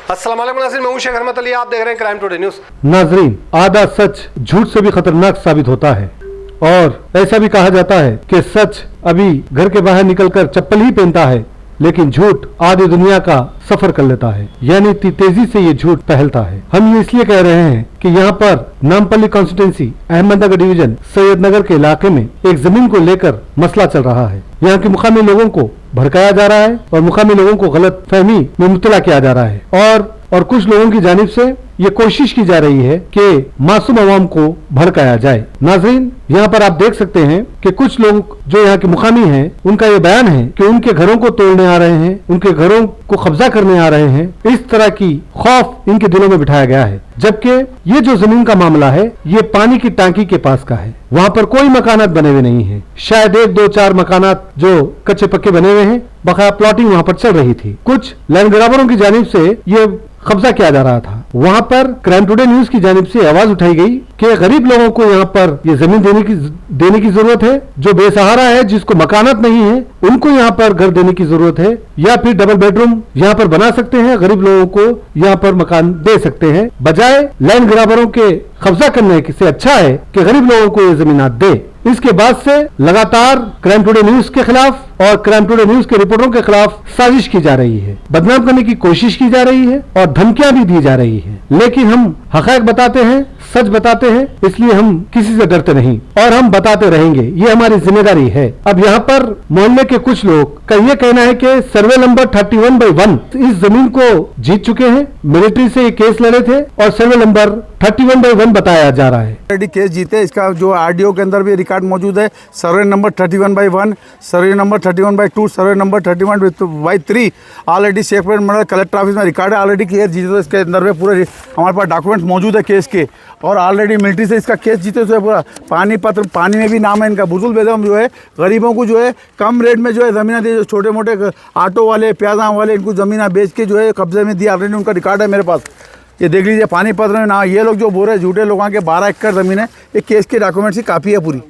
अस्सलाम वालेकुम नाज़रीन, मैं हूं शेख रहमत अली, आप देख रहे हैं क्राइम टुडे न्यूज़। नाजरीन, आधा सच झूठ से भी खतरनाक साबित होता है और ऐसा भी कहा जाता है कि सच अभी घर के बाहर निकलकर चप्पल ही पहनता है, लेकिन झूठ आधी दुनिया का सफर कर लेता है। यानी इतनी तेजी से ये झूठ फैलता है। हम ये इसलिए कह रहे हैं कि यहाँ पर नामपल्ली कॉन्स्टिट्यूंसी अहमदनगर डिवीजन सैयदनगर के इलाके में एक जमीन को लेकर मसला चल रहा है। यहाँ के मुकामी लोगों को भड़काया जा रहा है और मुकामी लोगों को गलत फहमी में मुब्तला किया जा रहा है और कुछ लोगों की जानिब से ये कोशिश की जा रही है कि मासूम अवाम को भड़काया जाए। नाजरीन, यहाँ पर आप देख सकते हैं कि कुछ लोग जो यहाँ के मुकामी हैं, उनका ये बयान है कि उनके घरों को तोड़ने आ रहे हैं, उनके घरों को कब्जा करने आ रहे हैं। इस तरह की खौफ इनके दिलों में बिठाया गया है, जबकि ये जो जमीन का मामला है ये पानी की टांकी के पास का है। वहाँ पर कोई मकानात बने हुए नहीं है, शायद 1-2-4 मकानात जो कच्चे पक्के बने हुए हैं, बकाया प्लॉटिंग वहाँ पर चल रही थी। कुछ लैंड ग्राबरों की जानिब से ये कब्जा किया जा रहा था। वहाँ पर क्राइम टुडे न्यूज की जानिब से आवाज उठाई गई कि गरीब लोगों को यहाँ पर ये जमीन देने की जरूरत है। जो बेसहारा है, जिसको मकानात नहीं है, उनको यहाँ पर घर देने की जरूरत है, या फिर डबल बेडरूम यहाँ पर बना सकते हैं, गरीब लोगों को यहाँ पर मकान दे सकते हैं। बजाय लैंड ग्राबरों के कब्जा करने से अच्छा है कि गरीब लोगों को ये जमीनात दे। इसके बाद से लगातार क्राइम टुडे न्यूज के खिलाफ और क्राइम टुडे न्यूज के रिपोर्टरों के खिलाफ साजिश की जा रही है, बदनाम करने की कोशिश की जा रही है और धमकियां भी दी जा रही है। लेकिन हम हक़ाइक़ बताते हैं, सच बताते हैं, इसलिए हम किसी से डरते नहीं और हम बताते रहेंगे, ये हमारी जिम्मेदारी है। अब यहाँ पर मोहल्ले के कुछ लोग का ये कहना है कि सर्वे नंबर 31/1 इस जमीन को जीत चुके हैं, मिलिट्री से ये केस लड़े थे और सर्वे नंबर 31/1 बताया जा रहा है। ऑलरेडी केस जीते, इसका जो आरडीओ के अंदर भी रिकॉर्ड मौजूद है। Survey number 31/1, survey number 31/2, survey number 31/3 already Shekhpur mandal collector office में रिकॉर्ड है। ऑलरेडी केस जीते, तो इसके अंदर में पूरे हमारे पास डॉक्यूमेंट मौजूद है केस के, और ऑलरेडी मिलिट्री से इसका केस जीते हुए पूरा पानी में भी नाम है इनका। बुजुर्ग बेगम जो है गरीबों को जो है कम रेट में जो है ज़मीन दी, जो छोटे मोटे ऑटो वाले, प्याजा वाले, इनको ज़मीन बेच के जो है कब्जे में दिया। ऑलरेडी उनका रिकॉर्ड है मेरे पास, ये देख लीजिए। पानीपत में ना ये लोग जो बोल रहे हैं झूठे लोगों के 12 एकड़ ज़मीन है, ये केस के डॉक्यूमेंट्स की काफ़ी है पूरी।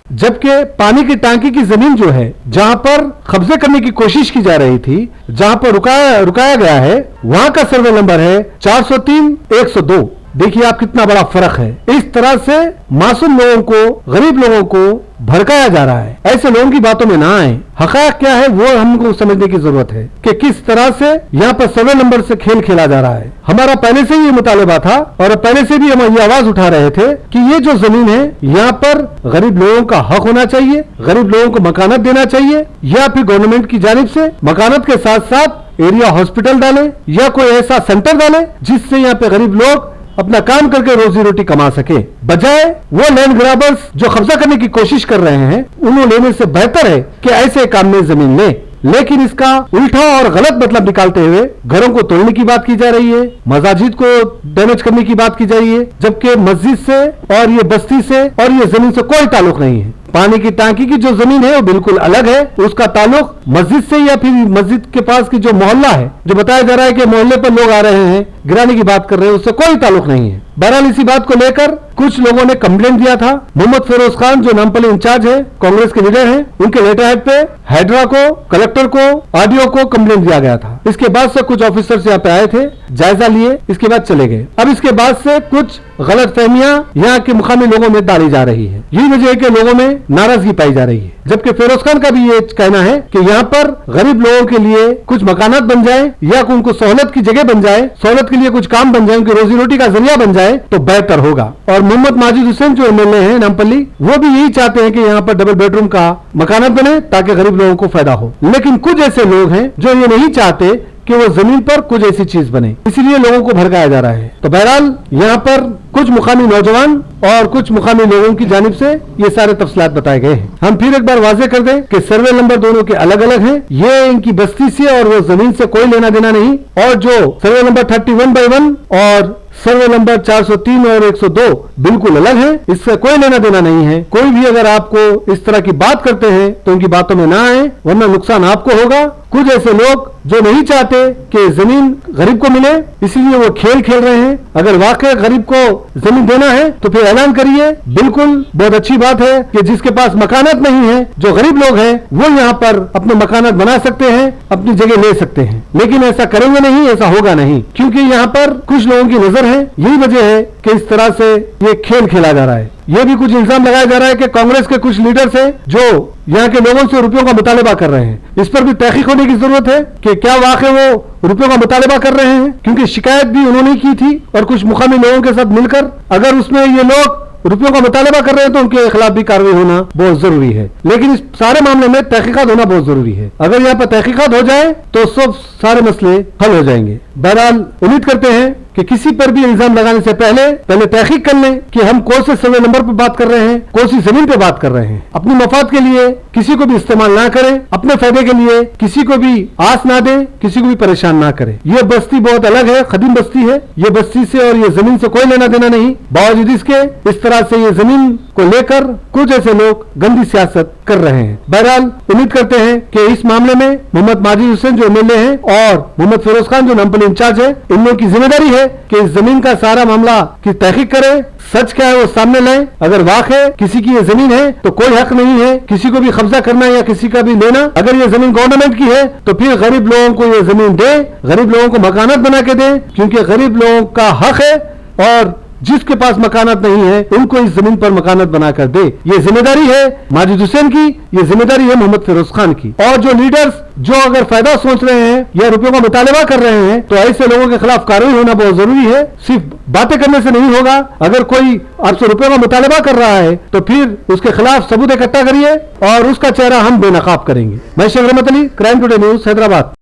जबकि पानी की टांकी की जमीन जो है, जहां पर कब्जे करने की कोशिश की जा रही थी, जहां पर रुकाया गया है, वहां का सर्वे नंबर है 403/102। देखिए आप कितना बड़ा फर्क है। इस तरह से मासूम लोगों को, गरीब लोगों को भड़काया जा रहा है। ऐसे लोगों की बातों में ना आए। हक़ाइक़ क्या है वो हमको समझने की जरूरत है कि किस तरह से यहाँ पर सर्वे नंबर से खेल खेला जा रहा है। हमारा पहले से ही मुतालबा था और पहले से भी हम ये आवाज उठा रहे थे कि ये जो जमीन है, यहाँ पर गरीब लोगों का हक होना चाहिए, गरीब लोगों को मकानत देना चाहिए, या फिर गवर्नमेंट की जानिब से मकानत के साथ साथ एरिया हॉस्पिटल डाले या कोई ऐसा सेंटर डाले जिससे यहाँ पे गरीब लोग अपना काम करके रोजी रोटी कमा सके। बजाय वो लैंड ग्राबर्स जो कब्जा करने की कोशिश कर रहे हैं, उन्हें लेने से बेहतर है कि ऐसे काम में जमीन ले। लेकिन इसका उल्टा और गलत मतलब निकालते हुए घरों को तोड़ने की बात की जा रही है, मस्जिद को डैमेज करने की बात की जा रही है, जबकि मस्जिद से और ये बस्ती से और ये जमीन से कोई ताल्लुक नहीं है। पानी की टांकी की जो जमीन है वो बिल्कुल अलग है, उसका ताल्लुक मस्जिद से या फिर मस्जिद के पास की जो मोहल्ला है, जो बताया जा रहा है कि मोहल्ले पर लोग आ रहे हैं, गिराने की बात कर रहे हैं, उससे कोई ताल्लुक नहीं है। बहरहाल इसी बात को लेकर कुछ लोगों ने कंप्लेंट दिया था। मोहम्मद फिरोज खान जो नामपल्ली इंचार्ज है, कांग्रेस के लीडर हैं, उनके लेटर हेड पे हैदरा को, कलेक्टर को, आरडीओ को कंप्लेंट दिया गया था। इसके बाद से कुछ ऑफिसर्स यहाँ पे आए थे, जायजा लिए, इसके बाद चले गए। अब इसके बाद से कुछ गलत फहमियां यहाँ के मुकामी लोगों में डाली जा रही है। यही वजह है कि लोगों में नाराजगी पाई जा रही है। जबकि फिरोज खान का भी ये कहना है कि यहाँ पर गरीब लोगों के लिए कुछ मकानात बन जाए या उनको सहूलत की जगह बन जाए, सहूलत के लिए कुछ काम बन जाए, उनकी रोजी रोटी का जरिया बन जाए तो बेहतर होगा। और मोहम्मद माजिद हुसैन जो एमएलए हैं नामपल्ली, वो भी यही चाहते हैं कि यहाँ पर डबल बेडरूम का मकानात बने ताकि गरीब लोगों को फायदा हो। लेकिन कुछ ऐसे लोग हैं जो ये नहीं चाहते कि वो जमीन पर कुछ ऐसी चीज बने, इसीलिए लोगों को भड़काया जा रहा है। तो बहरहाल यहाँ पर कुछ मुकामी नौजवान और कुछ मुकामी लोगों की जानिब से ये सारे तफसीलात बताए गए हैं। हम फिर एक बार वाजे कर दें कि सर्वे नंबर दोनों के अलग अलग हैं। ये इनकी बस्ती से और वो जमीन से कोई लेना देना नहीं, और जो सर्वे नंबर 31/1 और सर्वे नंबर 403 और 102 बिल्कुल अलग है, इससे कोई लेना देना नहीं है। कोई भी अगर आपको इस तरह की बात करते हैं तो उनकी बातों में ना आए, वरना नुकसान आपको होगा कुछ ऐसे लोग जो नहीं चाहते कि जमीन गरीब को मिले, इसलिए वो खेल खेल रहे हैं। अगर वाकई गरीब को जमीन देना है तो फिर ऐलान करिए। बिल्कुल बहुत अच्छी बात है कि जिसके पास मकानात नहीं है, जो गरीब लोग हैं, वो यहाँ पर अपने मकानात बना सकते हैं, अपनी जगह ले सकते हैं। लेकिन ऐसा करेंगे नहीं, ऐसा होगा नहीं, क्योंकि यहाँ पर कुछ लोगों की नजर है। यही वजह है कि इस तरह से ये खेल खेला जा रहा है। ये भी कुछ इल्जाम लगाया जा रहा है कि कांग्रेस के कुछ लीडर्स हैं जो यहाँ के लोगों से रुपयों का मुतालबा कर रहे हैं। इस पर भी तहकीक होने की जरूरत है कि क्या वाकई वो रुपयों का मुतालबा कर रहे हैं, क्योंकि शिकायत भी उन्होंने की थी और कुछ मुकामी लोगों के साथ मिलकर। अगर उसमें ये लोग रुपयों का मुतालबा कर रहे हैं तो उनके खिलाफ भी कार्रवाई होना बहुत जरूरी है। लेकिन इस सारे मामले में तहकीकात होना बहुत जरूरी है। अगर यहाँ पर तहकीकात हो जाए तो सब सारे मसले हल हो जाएंगे। बहरहाल उम्मीद करते हैं कि किसी पर भी इल्जाम लगाने से पहले तहकीक कर लें कि हम कौन से सर्वे नंबर पर बात कर रहे हैं, कौन सी जमीन पे बात कर रहे हैं। अपनी मफाद के लिए किसी को भी इस्तेमाल ना करें, अपने फायदे के लिए किसी को भी आस ना दें, किसी को भी परेशान ना करें। ये बस्ती बहुत अलग है, कदीम बस्ती है। ये बस्ती से और ये जमीन से कोई लेना देना नहीं। बावजूद इसके इस तरह से ये जमीन को लेकर कुछ ऐसे लोग गंदी सियासत कर रहे हैं। बहरहाल उम्मीद करते हैं कि इस मामले में मोहम्मद माजिद हुसैन जो एमएलए हैं और मोहम्मद फिरोज खान जो नामपली इंचार्ज है, इन लोगों की जिम्मेदारी है कि इस जमीन का सारा मामला की तहकीक करें, सच क्या है वो सामने लाएं। अगर वाकई किसी की ये जमीन है तो कोई हक नहीं है किसी को भी कब्जा करना या किसी का भी लेना। अगर ये जमीन गवर्नमेंट की है तो फिर गरीब लोगों को ये जमीन दे, गरीब लोगों को मकानात बना के दे, क्योंकि गरीब लोगों का हक है। और जिसके पास मकानात नहीं है उनको इस जमीन पर मकानात बनाकर दे। ये जिम्मेदारी है माजिद हुसैन की, ये जिम्मेदारी है मोहम्मद फिरोज खान की। और जो लीडर्स जो अगर फायदा सोच रहे हैं या रुपयों का मुतालबा कर रहे हैं तो ऐसे लोगों के खिलाफ कार्रवाई होना बहुत जरूरी है। सिर्फ बातें करने से नहीं होगा। अगर कोई आपसे रुपयों का मुतालबा कर रहा है तो फिर उसके खिलाफ सबूत इकट्ठा करिए और उसका चेहरा हम बेनकाब करेंगे। मैं शेख रहमत Ali, crime today news, Hyderabad.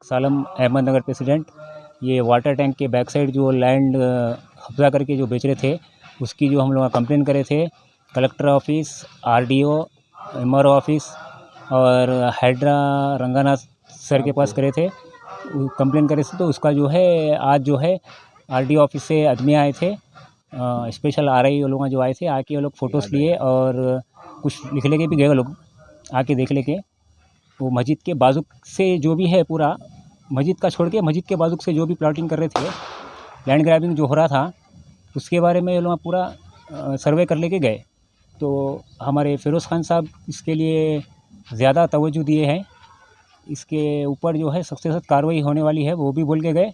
Salam Ahmednagar president. ये वाटर टैंक के बैक साइड जो लैंड कब्जा करके जो बेच रहे थे उसकी जो हम लोग कंप्लेन करे थे collector office, RDO, MRO office और हाइड्रा रंगाना सर के पास करे थे, कंप्लेन करे थे। तो उसका जो है आज जो है आरडीओ ऑफिस से आदमी आए थे, स्पेशल आरआई लोग जो आए थे, आके वो लोग फ़ोटोज़ लिए और कुछ लिख लेके भी गए वो लोग, आके देख लेके। वो मस्जिद के बाजू से जो भी है पूरा मस्जिद का छोड़ के मस्जिद के बाजू से जो भी प्लॉटिंग कर रहे थे, लैंड ग्रैबिंग जो हो रहा था उसके बारे में ये लोग पूरा सर्वे कर लेके गए। तो हमारे फिरोज़ खान साहब इसके लिए ज़्यादा तवज्जो दिए हैं। इसके ऊपर जो है सख्त से सख्त कार्रवाई होने वाली है वो भी बोल के गए।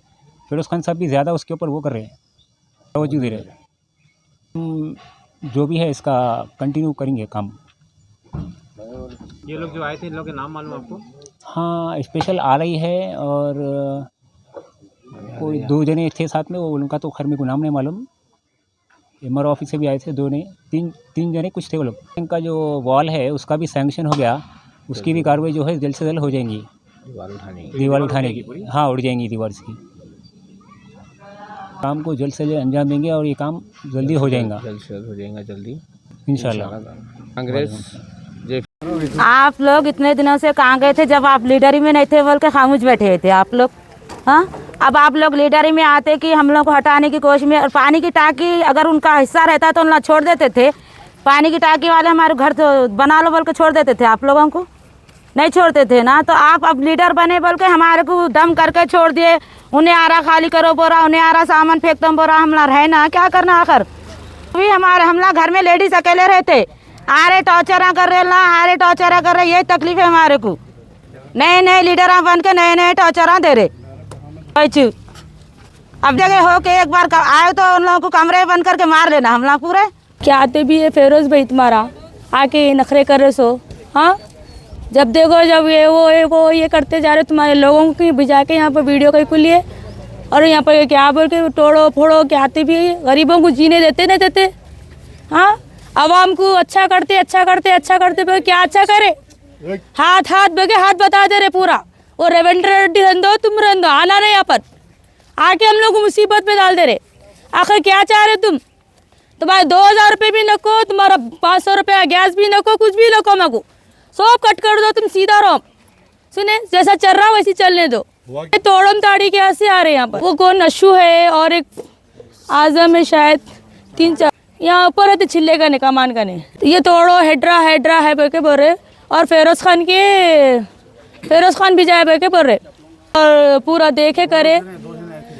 फिरोज़ खान साहब भी ज़्यादा उसके ऊपर वो कर रहे हैं, तवज्जो दे रहे हैं। जो भी है इसका कंटिन्यू करेंगे काम। ये लोग जो आए थे इन लोगों के नाम मालूम आपको? हाँ, स्पेशल आ रही है और कोई 2 जने थे साथ में, वो उनका तो खैर मेरे को नाम नहीं मालूम। एमआर ऑफिस से भी आए थे 2 ने, 3 जने कुछ थे वो लोग। इनका जो वॉल है उसका भी सैंक्शन हो गया, उसकी भी कार्रवाई जो है जल्द से जल्द हो जाएंगी। दीवार उठाने की, हाँ, उड़ जाएंगी दीवार की। काम को जल्द से जल्द अंजाम देंगे और ये काम जल्दी हो जाएगा, जल्दी इंशाल्लाह। कांग्रेस आप लोग इतने दिनों से कहाँ गए थे जब आप लीडरी में नहीं थे बोल के खामोश बैठे थे आप लोग? हाँ, अब आप लोग लीडरी में आते कि हम लोग को हटाने की कोशिश में, और पानी की टाँकी अगर उनका हिस्सा रहता तो उन्हें छोड़ देते थे। पानी की टाँकी वाले हमारे घर तो बना लो बोल के छोड़ देते थे, आप लोगों को नहीं छोड़ते थे ना। तो आप अब लीडर बने बोल के हमारे को दम करके छोड़ दिए। उन्हें आ रहा खाली करो बोरा, उन्हें आ रहा सामान फेंक दो बोरा, हमला रहे ना क्या करना आखिर। अभी हमारे हमला घर में लेडीज अकेले रहते, आ रहे टॉर्चर कर रहे ना, आ रहे टॉर्चर कर रहे, यही तकलीफ है हमारे को। नए नए लीडर बन के नए नए टॉर्चर दे रहे। अब जगह हो के एक बार आए तो उन लोगों को कमरे बंद करके मार लेना हमला पूरे। क्या आते भी है फिरोज भाई तुम्हारा आके नखरे कर रहे सो? हाँ, जब देखो जब वो ये करते जा रहे तुम्हारे लोगों की भिजा के यहाँ पर वीडियो कहीं लिए, और यहाँ पर क्या बोल के तोड़ो फोड़ो के आते भी है। गरीबों को जीने देते नहीं देते। हाँ, आवाम को अच्छा करते पे क्या अच्छा करे? हाथ बगे हाथ बता दे रहे पूरा। वो रेवेंद्र रेड्डी रहन दो, तुम रहन दो, आना नहीं यहाँ पर, आके हम लोग को मुसीबत में डाल दे रहे। आखिर क्या चाह रहे तुम? तुम्हारे 2000 रुपये भी नको, तुम्हारा 500 रुपया गैस भी नको, कुछ भी नको मको, सब कट कर दो, तुम सीधा रहो। सुने, जैसा चल रहा वैसे चलने दो। ये तोड़म ताड़ी के ऐसे आ रहे हैं यहाँ पर। वो कौन नशू है और एक आजम है शायद, 3-4 यहाँ ऊपर है तो छिल्ले का नहीं कमान का नहीं। ये तोड़ो हेड्रा है बोल के बोल रहे, और फेरोज खान भी जाए बोल के बोल रहे, और पूरा देखे करे।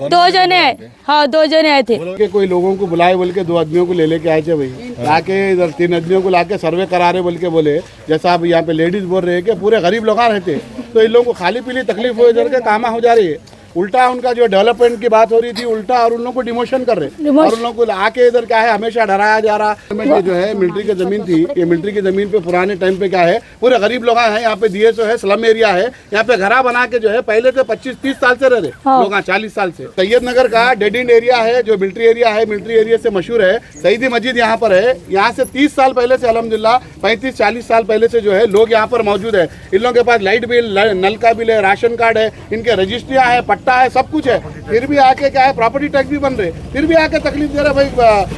2 जने आए, हाँ 2 जने आए थे। बोल के कोई लोगों को बुलाए बोल के 2 आदमियों को ले के आए थे भाई, लाके इधर 3 आदमियों को लाके सर्वे करा रहे बोल के बोले। जैसा आप यहाँ पे लेडीज बोल रहे हैं कि पूरे गरीब लोग रहते, तो इन लोगों को खाली पीली तकलीफ हो इधर के कामा हो जा रही है। उल्टा उनका जो डेवलपमेंट की बात हो रही थी उल्टा, और उन लोगों को डिमोशन कर रहे, और उन लोगों को आके इधर क्या है हमेशा डराया जा रहा है। ये जो है मिलिट्री की जमीन थी, ये मिलिट्री की जमीन पे पुराने टाइम पे क्या है पूरे गरीब लोग हैं यहाँ पे, DSO है, स्लम एरिया है, यहाँ पे घरा बना के जो है पहले से 25-30 साल से रह रहे लोग, 40 साल से। सैयद नगर का डेड एंड एरिया है जो मिलिट्री एरिया है, मिलिट्री एरिया से मशहूर है। सईदी मस्जिद यहाँ पर है, यहाँ से 30 साल पहले से अल्हम्दुलिल्लाह 35-40 साल पहले से जो है लोग यहाँ पर मौजूद है। इन लोगों के पास लाइट बिल, नल का बिल है, राशन कार्ड है, इनके रजिस्ट्रियाँ है, पट्टा है, सब कुछ है। फिर भी आके क्या है प्रॉपर्टी टैक्स भी बन रहे, फिर भी आके तकलीफ दे रहे भाई,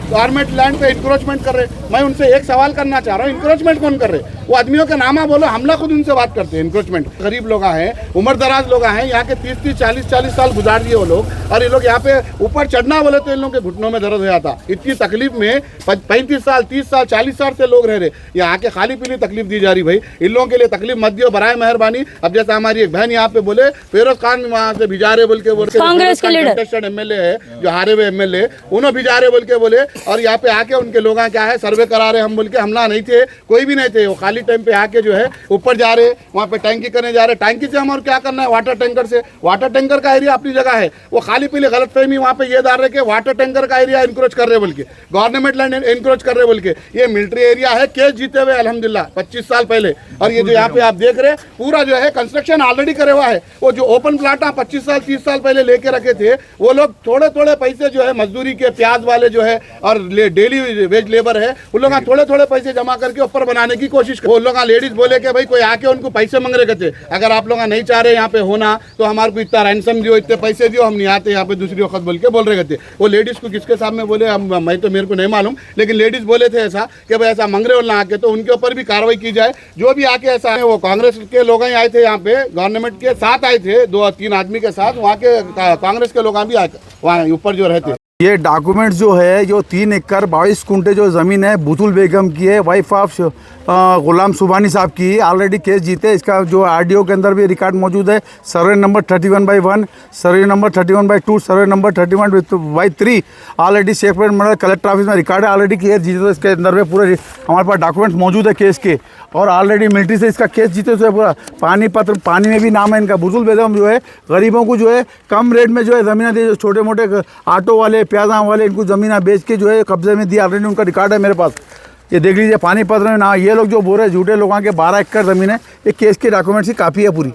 गवर्नमेंट लैंड पे इंक्रोचमेंट कर रहे। मैं उनसे एक सवाल करना चाह रहा हूँ, इंक्रोचमेंट कौन कर रहे? वो आदमियों का नामा बोलो, हमला खुद उनसे बात करते हैं। इंक्रोचमेंट गरीब लोग हैं, उम्र दराज लोग हैं, यहाँ के 30-30 40-40 साल गुजार दिए वो लोग, और ये लोग यहाँ पे ऊपर चढ़ना बोले तो इन लोगों के घुटनों में दर्द हो जाता। इतनी तकलीफ में 35 साल 30 साल 40 साल से लोग रह रहे, यहाँ के खाली पीली तकलीफ दी जा रही। भाई इन लोगों के लिए तकलीफ मत दियो बराए मेहरबानी। अब जैसा हमारी एक बहन यहाँ पे बोले फेरोज खान वहाँ से भिजा रहे बोल के बोल, कांग्रेस के लीडर MLA है जो हारे हुए MLA, उन्होंने भिजा रहे बोल के बोले, और यहाँ पे आके उनके लोग क्या है सर्वे करा रहे हम बोल के। हमला नहीं थे, कोई भी नहीं थे, वो खाली टाइम पे आके जो है ऊपर जा रहे, वहाँ पे टैंकी करने जा रहे। टैंकी से हम और क्या करना है, वाटर टैंकर से, वाटर टैंकर का एरिया अपनी जगह है। वो खाली पीली गलतफहमी वहाँ पे ये डाल रहे कि वाटर टैंकर का एरिया इंक्रोच कर रहे बोल के, गवर्नमेंट लैंड इंक्रोच कर रहे बोल के। ये मिलिट्री एरिया है, केस जीते हुए अल्हम्दुलिल्लाह 25 साल पहले। और ये जो यहाँ पे आप देख रहे पूरा जो है कंस्ट्रक्शन ऑलरेडी करे हुआ है। वो जो ओपन प्लाट 25 साल 30 साल पहले लेके रखे थे, वो लोग थोड़े थोड़े पैसे जो है मजदूरी के, प्याज वाले जो है और डेली वेज लेबर है, उन लोग थोड़े थोड़े पैसे जमा करके ऊपर बनाने की कोशिश कर। वो लोग लेडीज बोले कि भाई कोई आके उनको पैसे मांग रहे थे, अगर आप लोग नहीं चाह रहे यहाँ पे होना तो हमारे को इतना रैंसम दियो, इतने पैसे दियो, हम नहीं आते यहाँ पे दूसरी वक्त बोल के बोल रहे थे। वो लेडीज को किसके सामने बोले मैं तो मेरे को नहीं मालूम, लेकिन लेडीज बोले थे ऐसा कि भाई ऐसा मांग रहे हो ना आके, तो उनके ऊपर भी कार्रवाई की जाए। जो भी आके ऐसा है, वो कांग्रेस के लोग ही आए थे यहाँ पे, गवर्नमेंट के साथ आए थे 2-3 आदमी के साथ, वहाँ के कांग्रेस के लोग भी आए वहाँ ऊपर जो रहते। ये डॉक्यूमेंट जो है, जो 3 एकड़ 22 कुंटे जो ज़मीन है बुतुल बेगम की है, वाइफ ऑफ गुलाम सुबानी साहब की, ऑलरेडी केस जीते। इसका जो आरडीओ के अंदर भी रिकॉर्ड मौजूद है, survey number 31/1, survey number 31/2, survey number 31/3 already separate मतलब कलेक्टर ऑफिस में रिकॉर्ड है। ऑलरेडी केस जीते, तो इसके अंदर में पूरे हमारे पास डॉक्यूमेंट मौजूद है केस के, और ऑलरेडी मिलिट्री से इसका केस जीते हुए पूरा पानी पत्र, पानी में भी नाम है इनका। बुतुल बेगम जो है गरीबों को जो है कम रेट में जो है ज़मीनें दी, जो छोटे मोटे ऑटो वाले प्याजा वाले इनको ज़मीन बेच के जो है कब्जे में दी, ऑलरेडी उनका रिकॉर्ड है मेरे पास। ये देख लीजिए पानी पत्र में ना, ये लोग जो बोल रहे झूठे लोगों के 12 एकड़ ज़मीन है, ये केस के डॉक्यूमेंट्स की कापी है पूरी।